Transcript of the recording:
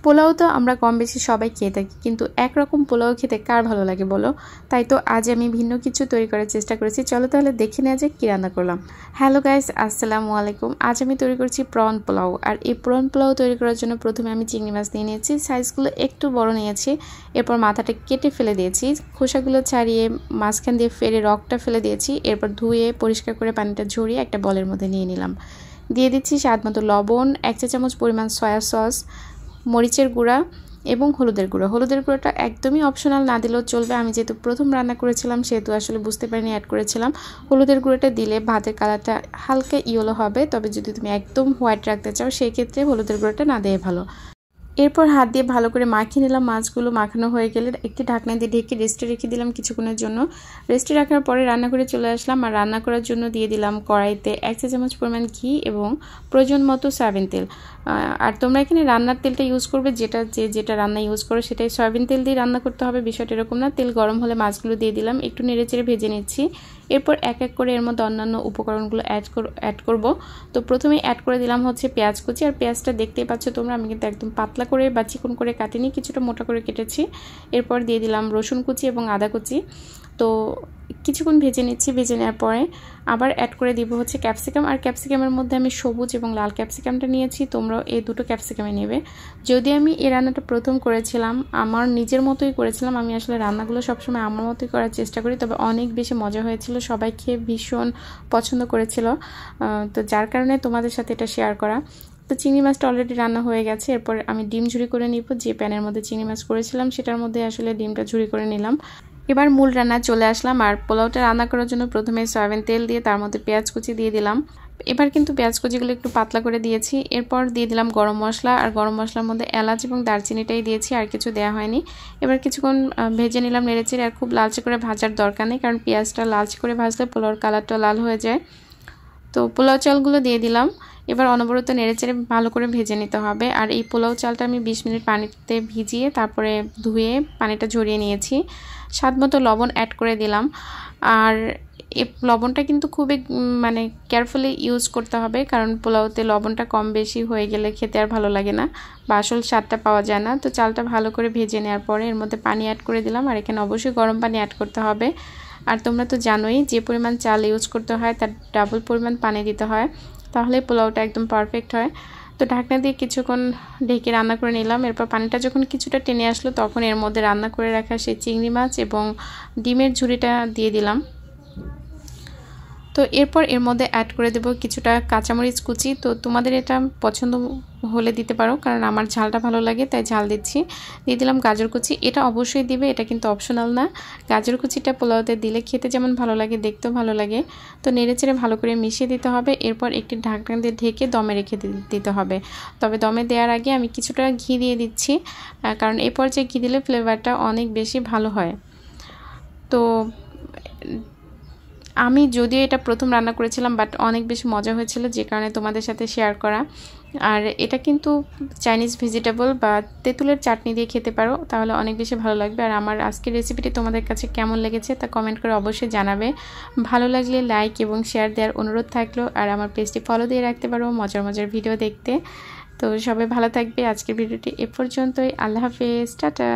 পোলাও তো আমরা কম বেশি সবাই খেয়ে থাকি, কিন্তু একরকম পোলাও খেতে কার ভালো লাগে বলো? তাই তো আজ আমি ভিন্ন কিছু তৈরি করার চেষ্টা করেছি। চলো তাহলে দেখে নেওয়া যাক কী রান্না করলাম। হ্যালো গাইস, আসসালামু আলাইকুম। আজ আমি তৈরি করছি প্রন পোলাও। আর এই প্রন পোলাও তৈরি করার জন্য প্রথমে আমি চিংড়ি মাছ নিয়ে নিয়েছি, সাইজগুলো একটু বড় নিয়েছি। এরপর মাথাটা কেটে ফেলে দিয়েছি, খোসাগুলো ছাড়িয়ে মাঝখান দিয়ে ফেলে রগটা ফেলে দিয়েছি। এরপর ধুয়ে পরিষ্কার করে পানিটা ঝরিয়ে একটা বলের মধ্যে নিয়ে নিলাম। দিয়ে দিচ্ছি স্বাদ মতো লবণ, 1 চা চামচ পরিমাণ সয়া সস, মরিচের গুঁড়া এবং হলুদের গুঁড়ো। হলুদের গুঁড়োটা একদমই অপশনাল, না দিলেও চলবে। আমি যেহেতু প্রথম রান্না করেছিলাম সেহেতু আসলে বুঝতে পারিনি, অ্যাড করেছিলাম। হলুদের গুঁড়োটা দিলে ভাতের কালারটা হালকা ইয়েলো হবে, তবে যদি তুমি একদম হোয়াইট রাখতে চাও সেই ক্ষেত্রে হলুদের গুঁড়োটা না দিয়ে ভালো। এরপর হাত দিয়ে ভালো করে মাখিয়ে নিলাম। মাছগুলো মাখানো হয়ে গেলে একটি ঢাকনা দিয়ে ঢেকে রেস্টে রেখে দিলাম কিছুক্ষণের জন্য। রেস্টে রাখার পরে রান্না করে চলে আসলাম। আর রান্না করার জন্য দিয়ে দিলাম কড়াইতে 1 চা চামচ পরিমাণ ঘি এবং প্রয়োজন মতো সয়াবিন তেল। আর তোমরা এখানে রান্নার তেলটা ইউজ করবে, যেটা রান্না ইউজ করো সেটাই সয়াবিন তেল দিয়ে রান্না করতে হবে, বিষয়টা এরকম না। তেল গরম হলে মাছগুলো দিয়ে দিলাম, একটু নেড়েচেড়ে ভেজে নিচ্ছি। এরপর এক এক করে এর মধ্যে অন্যান্য উপকরণগুলো অ্যাড করব। তো প্রথমেই অ্যাড করে দিলাম হচ্ছে পেঁয়াজ কুচি। আর পেঁয়াজটা দেখতেই পাচ্ছ তোমরা, আমি কিন্তু একদম পাতলা করে বা চিকন করে কাটিনি, কিছুটা মোটা করে কেটেছি। এরপর দিয়ে দিলাম রসুন কুচি এবং আদা কুচি। তো কিছুক্ষণ ভেজে নিচ্ছি। ভেজে নেওয়ার পরে আবার অ্যাড করে দিব হচ্ছে ক্যাপসিকাম। আর ক্যাপসিকামের মধ্যে আমি সবুজ এবং লাল ক্যাপসিকামটা নিয়েছি, তোমরাও এই দুটো ক্যাপসিকামে নেবে। যদি আমি এই রান্নাটা প্রথম করেছিলাম, আমার নিজের মতোই করেছিলাম। আমি আসলে রান্নাগুলো সবসময় আমার মতোই করার চেষ্টা করি, তবে অনেক বেশি মজা হয়েছিল, সবাই খেয়ে ভীষণ পছন্দ করেছিল। তো যার কারণে তোমাদের সাথে এটা শেয়ার করা। তো চিংড়ি মাছটা অলরেডি রান্না হয়ে গেছে। এরপর আমি ডিম ঝুরি করে নিব। যে প্যানের মধ্যে চিংড়ি মাছ করেছিলাম সেটার মধ্যে আসলে ডিমটা ঝুরি করে নিলাম। এবার মূল রান্না চলে আসলাম। আর পোলাওটা রান্না করার জন্য প্রথমে সয়াবিন তেল দিয়ে তার মধ্যে পেঁয়াজ কুচি দিয়ে দিলাম। এবার কিন্তু পেঁয়াজ কুচিগুলো একটু পাতলা করে দিয়েছি। এরপর দিয়ে দিলাম গরম মশলা। আর গরম মশলার মধ্যে এলাচ এবং দারচিনিটাই দিয়েছি, আর কিছু দেওয়া হয়নি। এবার কিছুক্ষণ ভেজে নিলাম নেড়েচেড়ে। আর খুব লালচে করে ভাজার দরকার নেই, কারণ পেঁয়াজটা লালচে করে ভাজলে পোলাওর কালারটা লাল হয়ে যায়। তো পোলাও চালগুলো দিয়ে দিলাম। এবার অনবরত নেড়েচেড়ে ভালো করে ভেজে নিতে হবে। আর এই পোলাও চালটা আমি 20 মিনিট পানিতে ভিজিয়ে তারপরে ধুয়ে পানিটা ঝরিয়ে নিয়েছি। স্বাদ মতো লবণ অ্যাড করে দিলাম। আর এই লবণটা কিন্তু খুবই কেয়ারফুলি ইউজ করতে হবে, কারণ পোলাওতে লবণটা কম বেশি হয়ে গেলে খেতে আর ভালো লাগে না বা আসল স্বাদটা পাওয়া যায় না। তো চালটা ভালো করে ভেজে নেওয়ার পরে এর মধ্যে পানি অ্যাড করে দিলাম। আর এখানে অবশ্যই গরম পানি অ্যাড করতে হবে। আর তোমরা তো জানোই যে পরিমাণ চাল ইউজ করতে হয় তার ডাবল পরিমাণ পানি দিতে হয়, তাহলে পোলাওটা একদম পারফেক্ট হয়। তো ঢাকনা দিয়ে কিছুক্ষণ ঢেকে রান্না করে নিলাম। এরপর পানিটা যখন কিছুটা টেনে আসলো তখন এর মধ্যে রান্না করে রাখা সেই চিংড়ি মাছ এবং ডিমের ঝুড়িটা দিয়ে দিলাম। তো এরপর এর মধ্যে অ্যাড করে দেব কিছুটা কাঁচামরিচ কুচি। তো তোমাদের এটা পছন্দ হলে দিতে পারো, কারণ আমার ঝালটা ভালো লাগে তাই ঝাল দিচ্ছি। দিয়ে দিলাম গাজর কুচি, এটা অবশ্যই দিবে, এটা কিন্তু অপশনাল না। গাজর কুচিটা পোলাওতে দিলে খেতে যেমন ভালো লাগে দেখতেও ভালো লাগে। তো নেড়েচেড়ে ভালো করে মিশিয়ে দিতে হবে। এরপর একটি ঢাকনা দিয়ে ঢেকে দমে রেখে দিতে হবে। তবে দমে দেওয়ার আগে আমি কিছুটা ঘি দিয়ে দিচ্ছি, কারণ এই পর্যায়ে ঘি দিলে ফ্লেভারটা অনেক বেশি ভালো হয়। তো আমি যদিও এটা প্রথম রান্না করেছিলাম, বাট অনেক বেশি মজা হয়েছিল, যে কারণে তোমাদের সাথে শেয়ার করা। আর এটা কিন্তু চাইনিজ ভেজিটেবল বা তেঁতুলের চাটনি দিয়ে খেতে পারো, তাহলে অনেক বেশি ভালো লাগবে। আর আমার আজকের রেসিপিটি তোমাদের কাছে কেমন লেগেছে তা কমেন্ট করে অবশ্যই জানাবে। ভালো লাগলে লাইক এবং শেয়ার দেওয়ার অনুরোধ থাকলো। আর আমার পেজটি ফলো দিয়ে রাখতে পারো মজার মজার ভিডিও দেখতে। তো সবাই ভালো থাকবে। আজকের ভিডিওটি এ পর্যন্তই। আল্লাহ হাফেজ, টাটা।